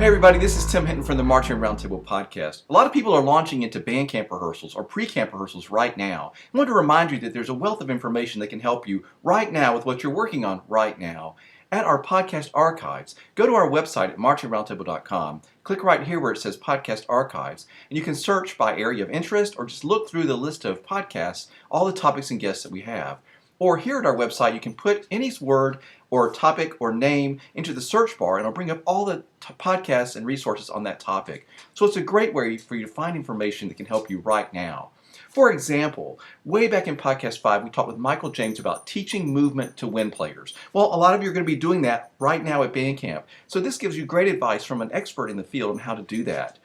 Hey everybody, this is Tim Hinton from the Marching Roundtable podcast. A lot of people are launching into band camp rehearsals or pre-camp rehearsals right now. I want to remind you that there's a wealth of information that can help you right now with what you're working on right now. At our podcast archives, go to our website at marchingroundtable.com, click right here where it says podcast archives, and you can search by area of interest or just look through the list of podcasts, all the topics and guests that we have. Or here at our website, you can put any word or topic or name into the search bar, and it'll bring up all the podcasts and resources on that topic. So it's a great way for you to find information that can help you right now. For example, way back in Podcast 5, we talked with Michael James about teaching movement to wind players. Well, a lot of you are going to be doing that right now at band camp. So this gives you great advice from an expert in the field on how to do that.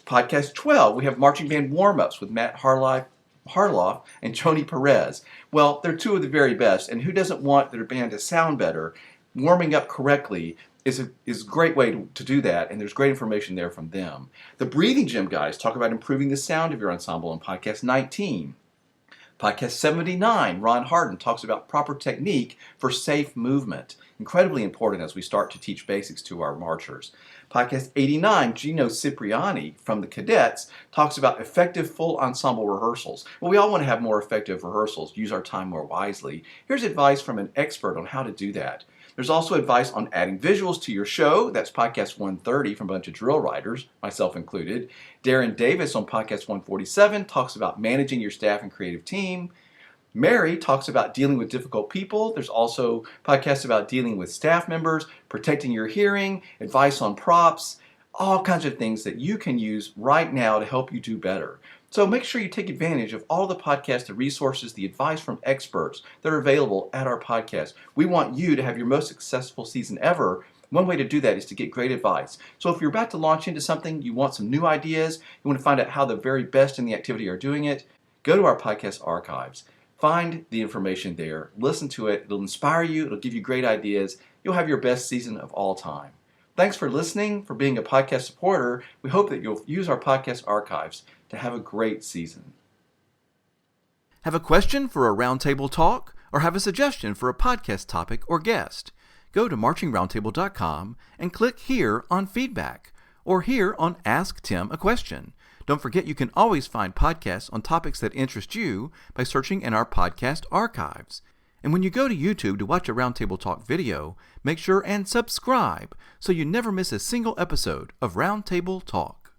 Podcast 12, we have marching band warm-ups with Matt Harloff and Joni Perez. Well, they're two of the very best, and who doesn't want their band to sound better? Warming up correctly is a great way to do that, and there's great information there from them. The Breathing Gym guys talk about improving the sound of your ensemble in Podcast 19. Podcast 79, Ron Harden talks about proper technique for safe movement. Incredibly important as we start to teach basics to our marchers. Podcast 89, Gino Cipriani from the Cadets talks about effective full ensemble rehearsals. Well, we all want to have more effective rehearsals, use our time more wisely. Here's advice from an expert on how to do that. There's also advice on adding visuals to your show. That's Podcast 130 from a bunch of drill writers, myself included. Darren Davis on Podcast 147 talks about managing your staff and creative team. Mary talks about dealing with difficult people. There's also podcasts about dealing with staff members, protecting your hearing, advice on props, all kinds of things that you can use right now to help you do better. So make sure you take advantage of all the podcasts, the resources, the advice from experts that are available at our podcast. We want you to have your most successful season ever. One way to do that is to get great advice. So if you're about to launch into something, you want some new ideas, you want to find out how the very best in the activity are doing it, go to our podcast archives. Find the information there, listen to it, it'll inspire you, it'll give you great ideas, you'll have your best season of all time. Thanks for listening, for being a podcast supporter. We hope that you'll use our podcast archives to have a great season. Have a question for a roundtable talk or have a suggestion for a podcast topic or guest? Go to marchingroundtable.com and click here on feedback or here on Ask Tim a Question. Don't forget you can always find podcasts on topics that interest you by searching in our podcast archives. And when you go to YouTube to watch a Roundtable Talk video, make sure and subscribe so you never miss a single episode of Roundtable Talk.